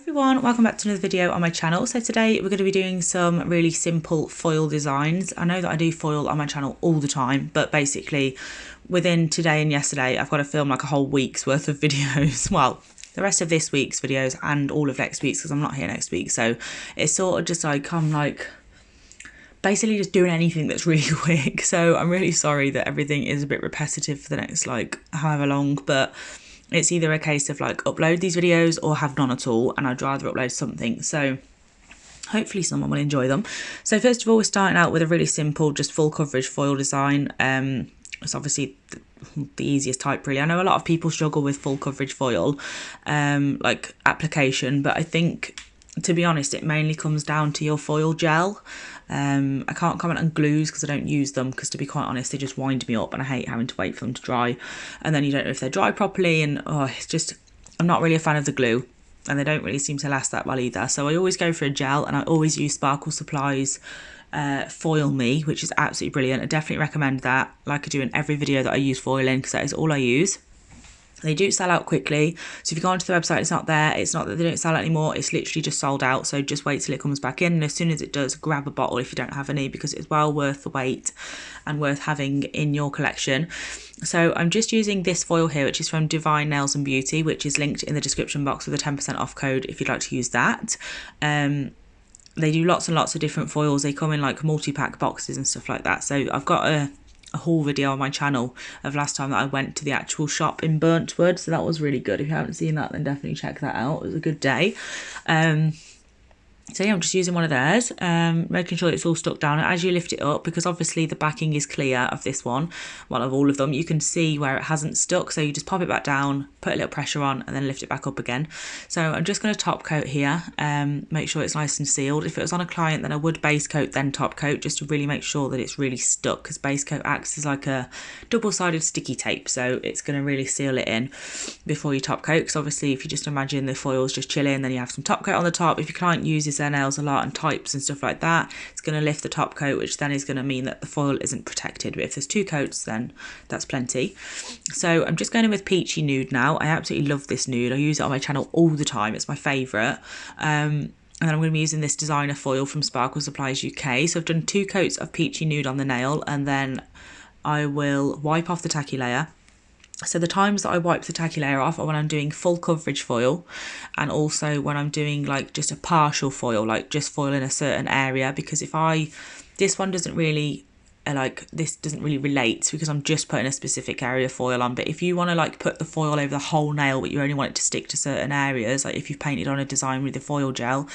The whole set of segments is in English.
Everyone, welcome back to another video on my channel. So today we're going to be doing some really simple foil designs. I know that I do foil on my channel all the time, but basically within today and yesterday I've got to film like a whole week's worth of videos. Well, the rest of this week's videos and all of next week's, because I'm not here next week. So it's sort of just like I'm like basically just doing anything that's really quick. So I'm really sorry that everything is a bit repetitive for the next like however long, but it's either a case of like upload these videos or have none at all, and I'd rather upload something. So hopefully someone will enjoy them. So first of all, we're starting out with a really simple, just full coverage foil design. It's obviously the easiest type really. I know a lot of people struggle with full coverage foil, like application, but I think, to be honest, it mainly comes down to your foil gel. I can't comment on glues because I don't use them, because to be quite honest, they just wind me up and I hate having to wait for them to dry, and then you don't know if they're dry properly, and it's just, I'm not really a fan of the glue, and they don't really seem to last that well either. So I always go for a gel, and I always use Sparkle Supply's Foil Me, which is absolutely brilliant. I definitely recommend that, like I do in every video that I use foil in, because that is all I use. They do sell out quickly, so if you go onto the website, it's not there. It's not that they don't sell out anymore, it's literally just sold out. So just wait till it comes back in, and as soon as it does, grab a bottle if you don't have any, because it's well worth the wait and worth having in your collection. So I'm just using this foil here, which is from Divine Nails and Beauty, which is linked in the description box with a 10% off code if you'd like to use that. They do lots and lots of different foils. They come in like multi-pack boxes and stuff like that. So I've got a haul video on my channel of last time that I went to the actual shop in Burntwood, so that was really good. If you haven't seen that, then definitely check that out. It was a good day. So yeah, I'm just using one of theirs, making sure it's all stuck down. And as you lift it up, because obviously the backing is clear of this one, well, of all of them, you can see where it hasn't stuck. So you just pop it back down, put a little pressure on, and then lift it back up again. So I'm just going to top coat here, make sure it's nice and sealed. If it was on a client, then I would base coat, then top coat, just to really make sure that it's really stuck, because base coat acts as like a double-sided sticky tape. So it's going to really seal it in before you top coat, because obviously if you just imagine the foil's just chilling, then you have some top coat on the top. If your client uses their nails a lot and types and stuff like that, it's going to lift the top coat, which then is going to mean that the foil isn't protected. But if there's two coats, then that's plenty. So I'm just going in with Peachy Nude now. I absolutely love this nude. I use it on my channel all the time. It's my favourite. And then I'm going to be using this designer foil from Sparkle Supplies UK. So I've done 2 coats of Peachy Nude on the nail, and then I will wipe off the tacky layer. So the times that I wipe the tacky layer off are when I'm doing full coverage foil, and also when I'm doing like just a partial foil, like just foil in a certain area, because if this one doesn't really, this doesn't really relate, because I'm just putting a specific area of foil on. But if you want to like put the foil over the whole nail, but you only want it to stick to certain areas, like if you've painted on a design with the foil gel,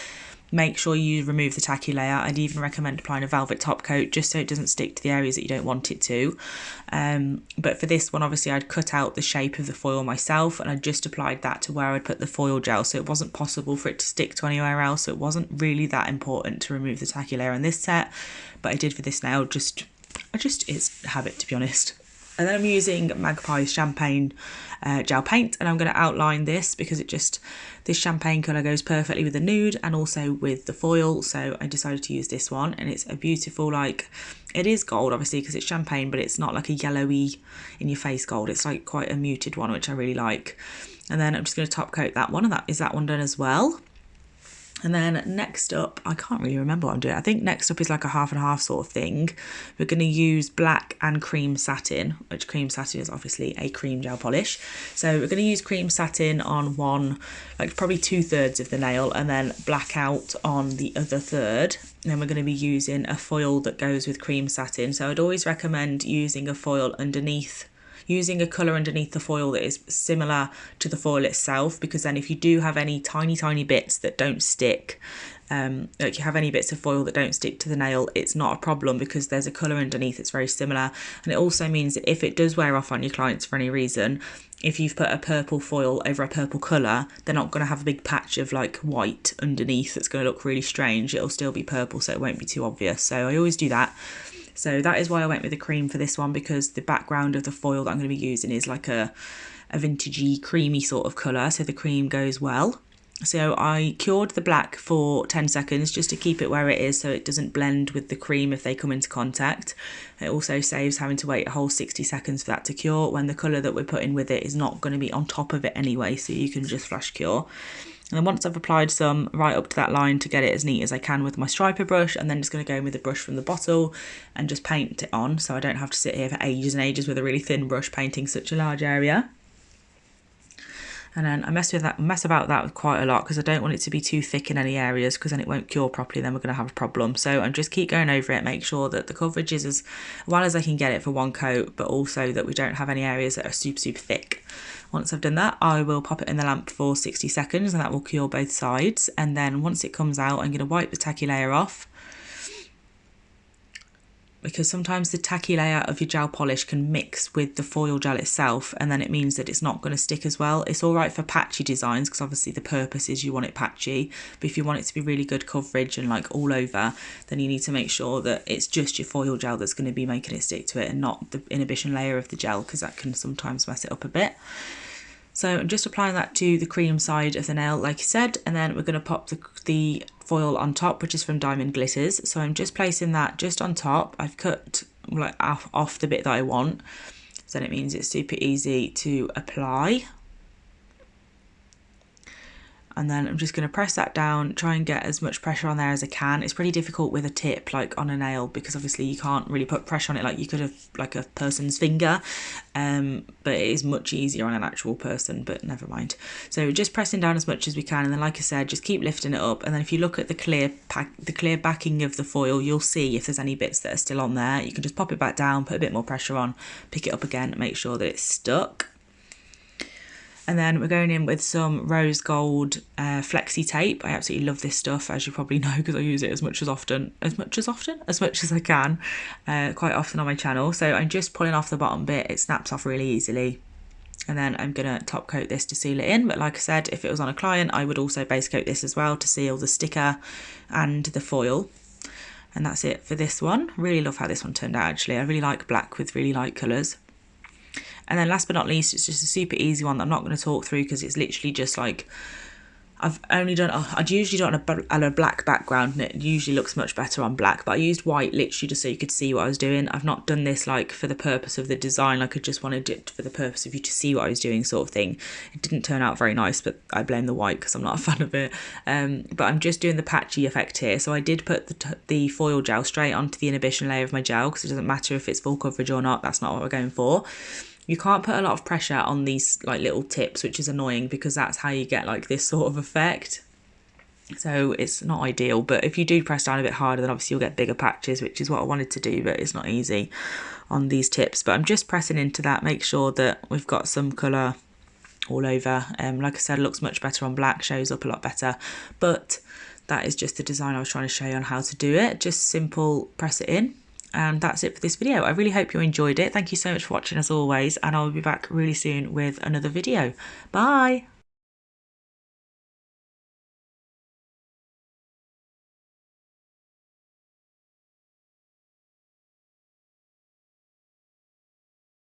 make sure you remove the tacky layer. I'd even recommend applying a velvet top coat, just so it doesn't stick to the areas that you don't want it to. But for this one, obviously I'd cut out the shape of the foil myself, and I just applied that to where I'd put the foil gel, so it wasn't possible for it to stick to anywhere else. So it wasn't really that important to remove the tacky layer on this set, but I did for this nail. It's habit, to be honest. And then I'm using Magpie's Champagne gel paint, and I'm going to outline this because this champagne colour goes perfectly with the nude and also with the foil. So I decided to use this one, and it's a beautiful, like, it is gold obviously because it's champagne, but it's not like a yellowy in your face gold. It's like quite a muted one, which I really like. And then I'm just going to top coat that one, and that one done as well. And then next up, I can't really remember what I'm doing. I think next up is like a half and half sort of thing. We're going to use black and cream satin, which cream satin is obviously a cream gel polish. So we're going to use cream satin on one, like probably 2/3 of the nail, and then black out on the other third. And then we're going to be using a foil that goes with cream satin. So I'd always recommend using a foil underneath, using a colour underneath the foil that is similar to the foil itself, because then if you do have any tiny bits that don't stick, like you have any bits of foil that don't stick to the nail, it's not a problem because there's a colour underneath that's very similar. And it also means that if it does wear off on your clients for any reason, if you've put a purple foil over a purple colour, they're not going to have a big patch of like white underneath that's going to look really strange. It'll still be purple, so it won't be too obvious. So I always do that. So that is why I went with the cream for this one, because the background of the foil that I'm going to be using is like a vintagey creamy sort of colour, so the cream goes well. So I cured the black for 10 seconds just to keep it where it is so it doesn't blend with the cream if they come into contact. It also saves having to wait a whole 60 seconds for that to cure when the colour that we're putting with it is not going to be on top of it anyway, so you can just flash cure. And then once I've applied some right up to that line to get it as neat as I can with my striper brush, and then just going to go in with a brush from the bottle and just paint it on, so I don't have to sit here for ages and ages with a really thin brush painting such a large area. And then I mess about that quite a lot because I don't want it to be too thick in any areas, because then it won't cure properly, then we're going to have a problem. So I'm just keep going over it, make sure that the coverage is as well as I can get it for one coat, but also that we don't have any areas that are super thick. Once I've done that, I will pop it in the lamp for 60 seconds and that will cure both sides. And then once it comes out, I'm going to wipe the tacky layer off, because sometimes the tacky layer of your gel polish can mix with the foil gel itself, and then it means that it's not going to stick as well. It's all right for patchy designs because obviously the purpose is you want it patchy, but if you want it to be really good coverage and like all over, then you need to make sure that it's just your foil gel that's going to be making it stick to it and not the inhibition layer of the gel, because that can sometimes mess it up a bit. So I'm just applying that to the cream side of the nail, like I said, and then we're going to pop the foil on top, which is from Diamond Glitters. So I'm just placing that just on top. I've cut like off the bit that I want, so then it means it's super easy to apply. And then I'm just going to press that down, try and get as much pressure on there as I can. It's pretty difficult with a tip, like on a nail, because obviously you can't really put pressure on it like you could have like a person's finger, but it is much easier on an actual person, but never mind. So just pressing down as much as we can, and then like I said, just keep lifting it up. And then if you look at the clear backing of the foil, you'll see if there's any bits that are still on there. You can just pop it back down, put a bit more pressure on, pick it up again, make sure that it's stuck. And then we're going in with some rose gold flexi tape. I absolutely love this stuff, as you probably know, because I use it as much as I can, quite often on my channel. So I'm just pulling off the bottom bit. It snaps off really easily. And then I'm going to top coat this to seal it in. But like I said, if it was on a client, I would also base coat this as well to seal the sticker and the foil. And that's it for this one. Really love how this one turned out, actually. I really like black with really light colours. And then last but not least, it's just a super easy one that I'm not going to talk through because it's literally just like, I'd usually do it on a black background, and it usually looks much better on black, but I used white literally just so you could see what I was doing. I've not done this like for the purpose of the design, like I just wanted it for the purpose of you to see what I was doing sort of thing. It didn't turn out very nice, but I blame the white because I'm not a fan of it. But I'm just doing the patchy effect here. So I did put the foil gel straight onto the inhibition layer of my gel, because it doesn't matter if it's full coverage or not, that's not what we're going for. You can't put a lot of pressure on these like little tips, which is annoying because that's how you get like this sort of effect. So it's not ideal, but if you do press down a bit harder, then obviously you'll get bigger patches, which is what I wanted to do, but it's not easy on these tips. But I'm just pressing into that, make sure that we've got some colour all over. Like I said, it looks much better on black, shows up a lot better, but that is just the design I was trying to show you on how to do it. Just simple, press it in. And that's it for this video. I really hope you enjoyed it. Thank you so much for watching as always, and I'll be back really soon with another video. Bye.